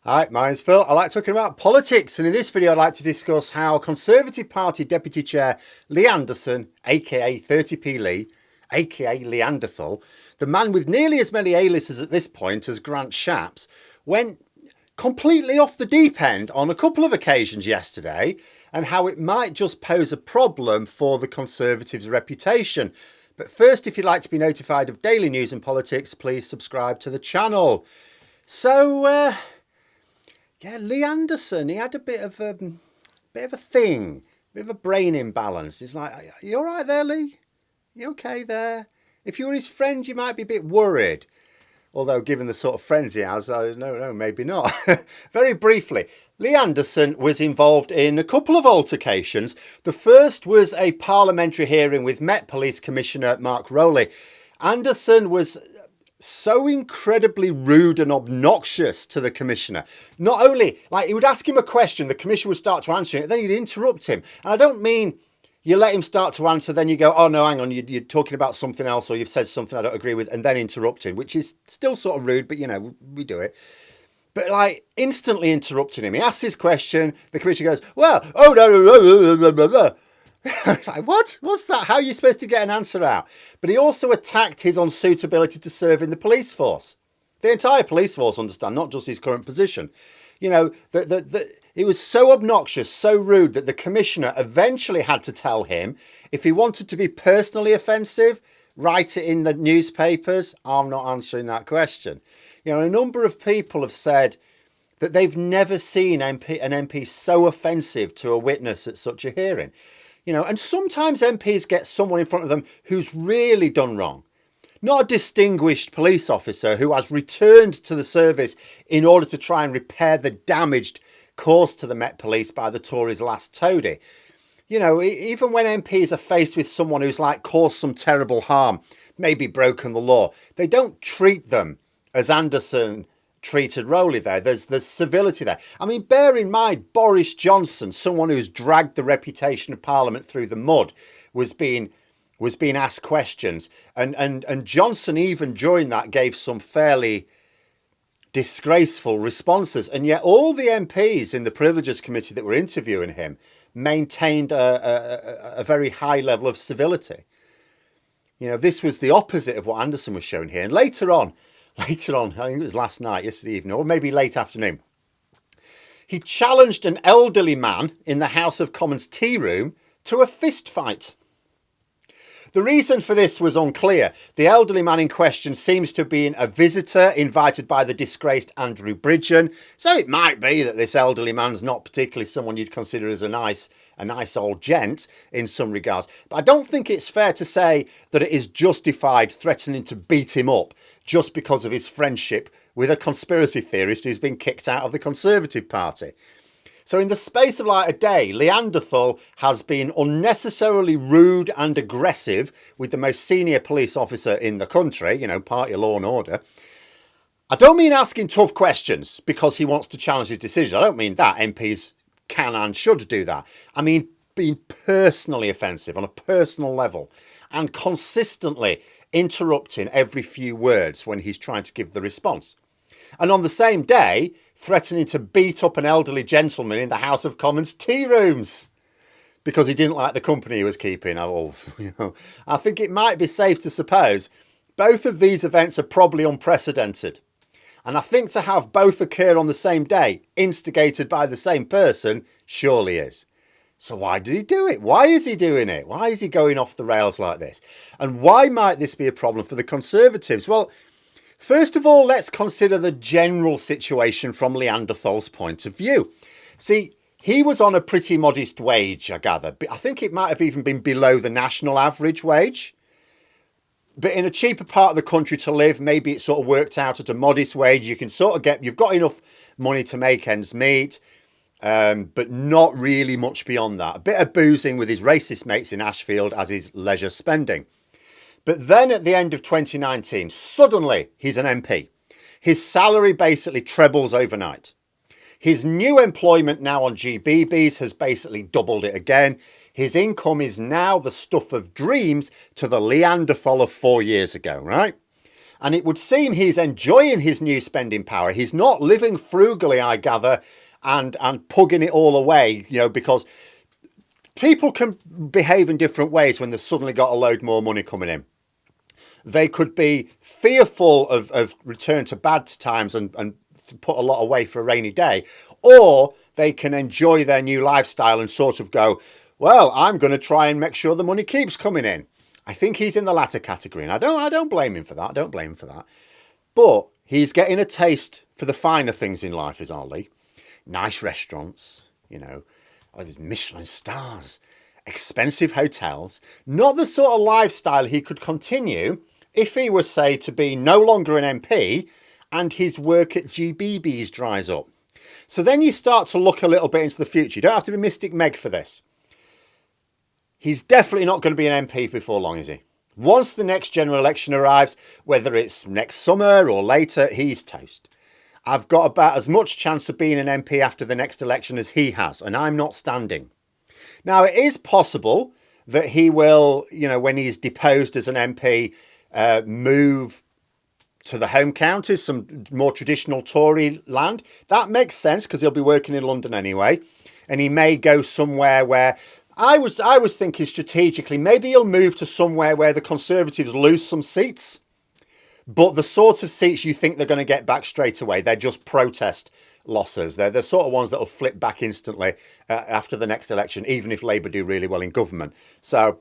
Hi, my name's Phil. I like talking about politics, and in this video I'd like to discuss how Conservative Party Deputy Chair Lee Anderson, aka 30p Lee, aka Lee Anderthal, the man with nearly as many A-listers at this point as Grant Shapps, went completely off the deep end on a couple of occasions yesterday, and how it might just pose a problem for the Conservatives' reputation. But first, if you'd like to be notified of daily news and politics, please subscribe to the channel. So, yeah, Lee Anderson, he had a bit of a thing, a bit of a brain imbalance. He's like, are you all right there, Lee? You okay there? If you were his friend, you might be a bit worried. Although, given the sort of friends he has, no, maybe not. Very briefly, Lee Anderson was involved in a couple of altercations. The first was a parliamentary hearing with Met Police Commissioner Mark Rowley. Anderson was so incredibly rude and obnoxious to the commissioner. Not only, like, he would ask him a question, the commissioner would start to answer it, then he'd interrupt him. And I don't mean you let him start to answer, then you go, oh no, hang on, you're talking about something else, or you've said something I don't agree with, and then interrupt him, which is still sort of rude, but you know, we do it. But like, instantly interrupting him. He asks his question, the commissioner goes, well, oh no. Like, what? What's that? How are you supposed to get an answer out? But he also attacked his unsuitability to serve in the police force. The entire police force, understand, not just his current position. You know, it was so obnoxious, so rude that the commissioner eventually had to tell him if he wanted to be personally offensive, write it in the newspapers. I'm not answering that question. You know, a number of people have said that they've never seen an MP so offensive to a witness at such a hearing. You know, and sometimes MPs get someone in front of them who's really done wrong. Not a distinguished police officer who has returned to the service in order to try and repair the damage caused to the Met Police by the Tories' last toady. You know, even when MPs are faced with someone who's like caused some terrible harm, maybe broken the law, they don't treat them as Anderson treated Rowley there. There's civility there. I mean, bear in mind, Boris Johnson, someone who's dragged the reputation of Parliament through the mud, was being asked questions. And Johnson, even during that, gave some fairly disgraceful responses. And yet all the MPs in the Privileges Committee that were interviewing him maintained a very high level of civility. You know, this was the opposite of what Anderson was showing here. And later on, I think it was last night, yesterday evening, or maybe late afternoon, he challenged an elderly man in the House of Commons tea room to a fist fight. The reason for this was unclear. The elderly man in question seems to have been a visitor invited by the disgraced Andrew Bridgen. So it might be that this elderly man's not particularly someone you'd consider as a nice old gent in some regards. But I don't think it's fair to say that it is justified threatening to beat him up just because of his friendship with a conspiracy theorist who's been kicked out of the Conservative Party. So in the space of like a day, Lee Anderthal has been unnecessarily rude and aggressive with the most senior police officer in the country, you know, party law and order. I don't mean asking tough questions because he wants to challenge his decision. I don't mean that. MPs can and should do that. I mean being personally offensive on a personal level and consistently interrupting every few words when he's trying to give the response. And on the same day, threatening to beat up an elderly gentleman in the House of Commons tea rooms because he didn't like the company he was keeping. Oh, you know, I think it might be safe to suppose both of these events are probably unprecedented. And I think to have both occur on the same day, instigated by the same person, surely is. So why did he do it? Why is he doing it? Why is he going off the rails like this? And why might this be a problem for the Conservatives? Well, first of all, let's consider the general situation from Lee Anderthal's point of view. See, he was on a pretty modest wage, I gather. I think it might have even been below the national average wage. But in a cheaper part of the country to live, maybe it sort of worked out at a modest wage. You can sort of you've got enough money to make ends meet, but not really much beyond that. A bit of boozing with his racist mates in Ashfield as his leisure spending. But then at the end of 2019, suddenly he's an MP. His salary basically trebles overnight. His new employment now on GBBs has basically doubled it again. His income is now the stuff of dreams to the Lee Anderthal of 4 years ago, right? And it would seem he's enjoying his new spending power. He's not living frugally, I gather, and pugging it all away, because people can behave in different ways when they've suddenly got a load more money coming in. They could be fearful of return to bad times and put a lot away for a rainy day, or they can enjoy their new lifestyle and sort of go, well, I'm going to try and make sure the money keeps coming in. I think he's in the latter category, and I don't blame him for that. I don't blame him for that. But he's getting a taste for the finer things in life, is our Lee. Nice restaurants, there's Michelin stars, expensive hotels. Not the sort of lifestyle he could continue if he was, say, to be no longer an MP and his work at GBB's dries up. So then you start to look a little bit into the future. You don't have to be Mystic Meg for this. He's definitely not going to be an MP before long, is he? Once the next general election arrives, whether it's next summer or later, he's toast. I've got about as much chance of being an MP after the next election as he has, and I'm not standing. Now, it is possible that he will, when he's deposed as an MP, move to the home counties, some more traditional Tory land. That makes sense because he'll be working in London anyway. And he may go somewhere where I was thinking strategically, maybe he'll move to somewhere where the Conservatives lose some seats, but the sort of seats you think they're going to get back straight away. They're just protest losses. They're the sort of ones that will flip back instantly after the next election, even if Labour do really well in government. So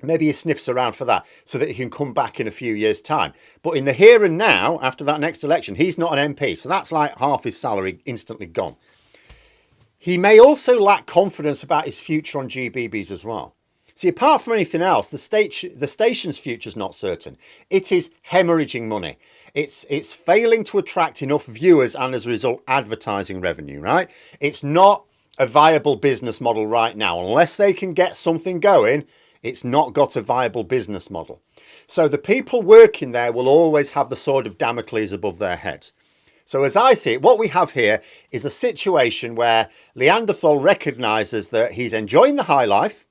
maybe he sniffs around for that so that he can come back in a few years' time. But in the here and now, after that next election, he's not an MP. So that's like half his salary instantly gone. He may also lack confidence about his future on GBBs as well. See, apart from anything else, the station's future is not certain. It is hemorrhaging money. It's failing to attract enough viewers and, as a result, advertising revenue, right? It's not a viable business model right now. Unless they can get something going, it's not got a viable business model. So the people working there will always have the sword of Damocles above their heads. So as I see it, what we have here is a situation where Lee Anderthal recognises that he's enjoying the high life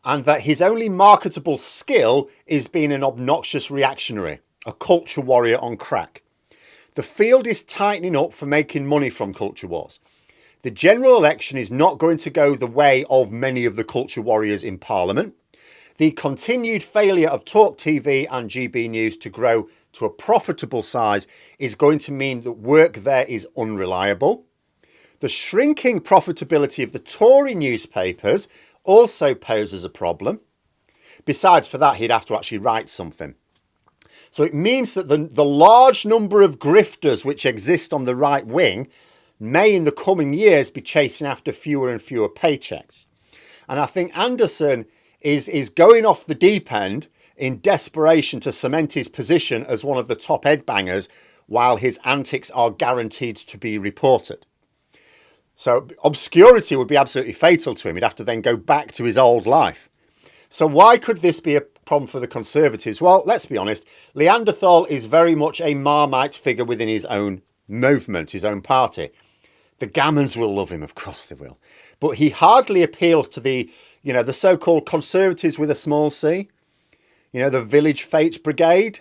and that his only marketable skill is being an obnoxious reactionary, a culture warrior on crack. The field is tightening up for making money from culture wars. The general election is not going to go the way of many of the culture warriors in Parliament. The continued failure of Talk TV and GB News to grow to a profitable size is going to mean that work there is unreliable. The shrinking profitability of the Tory newspapers also poses a problem. Besides, for that, he'd have to actually write something. So it means that the large number of grifters which exist on the right wing may in the coming years be chasing after fewer and fewer paychecks. And I think Anderson is going off the deep end in desperation to cement his position as one of the top headbangers while his antics are guaranteed to be reported. So obscurity would be absolutely fatal to him. He'd have to then go back to his old life. So why could this be a problem for the Conservatives? Well, let's be honest. Lee Anderthal is very much a Marmite figure within his own movement, his own party. The Gammons will love him, of course they will. But he hardly appeals to the so-called Conservatives with a small c. The Village Fate Brigade.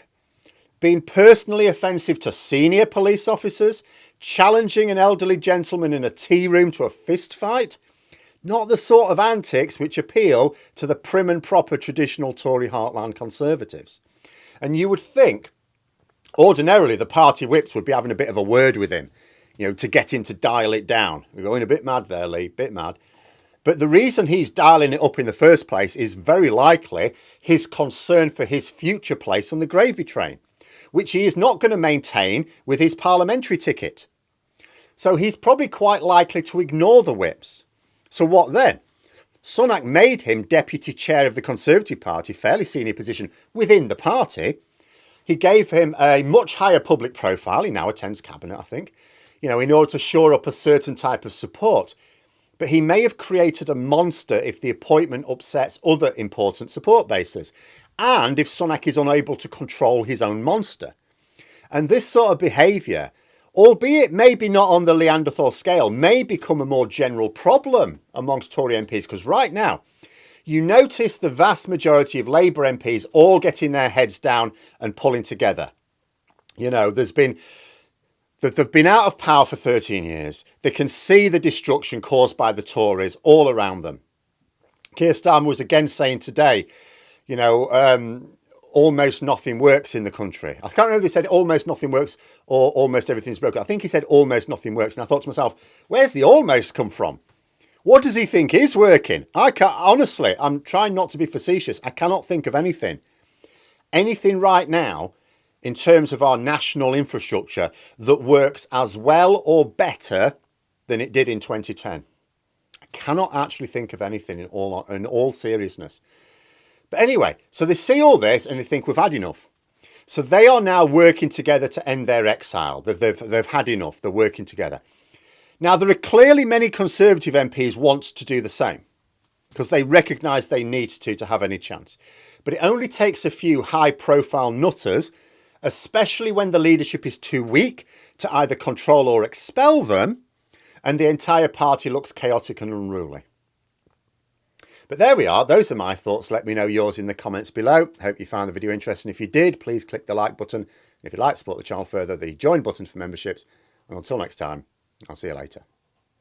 Being personally offensive to senior police officers. Challenging an elderly gentleman in a tea room to a fist fight. Not the sort of antics which appeal to the prim and proper traditional Tory heartland Conservatives. And you would think, ordinarily, the party whips would be having a bit of a word with him, to get him to dial it down. We're going a bit mad there, Lee, bit mad. But the reason he's dialing it up in the first place is very likely his concern for his future place on the gravy train, which he is not going to maintain with his parliamentary ticket. So he's probably quite likely to ignore the whips. So what then? Sunak made him deputy chair of the Conservative Party, fairly senior position within the party. He gave him a much higher public profile. He now attends cabinet, I think, in order to shore up a certain type of support. But he may have created a monster if the appointment upsets other important support bases, and if Sunak is unable to control his own monster. And this sort of behaviour, albeit maybe not on the Lee Anderthal scale, may become a more general problem amongst Tory MPs, because right now, you notice the vast majority of Labour MPs all getting their heads down and pulling together. You know, they've been out of power for 13 years. They can see the destruction caused by the Tories all around them. Keir Starmer was again saying today, you know, almost nothing works in the country. I can't remember if they said almost nothing works or almost everything's broken. I think he said almost nothing works. And I thought to myself, where's the almost come from? What does he think is working? I can't, honestly, I'm trying not to be facetious. I cannot think of anything right now in terms of our national infrastructure that works as well or better than it did in 2010. I cannot actually think of anything in all seriousness. But anyway, so they see all this and they think we've had enough. So they are now working together to end their exile. They've had enough. They're working together. Now, there are clearly many Conservative MPs want to do the same because they recognise they need to have any chance. But it only takes a few high-profile nutters, especially when the leadership is too weak to either control or expel them, and the entire party looks chaotic and unruly. But there we are. Those are my thoughts. Let me know yours in the comments below. Hope you found the video interesting. If you did, please click the like button. If you'd like to support the channel further, the join button for memberships. And until next time, I'll see you later.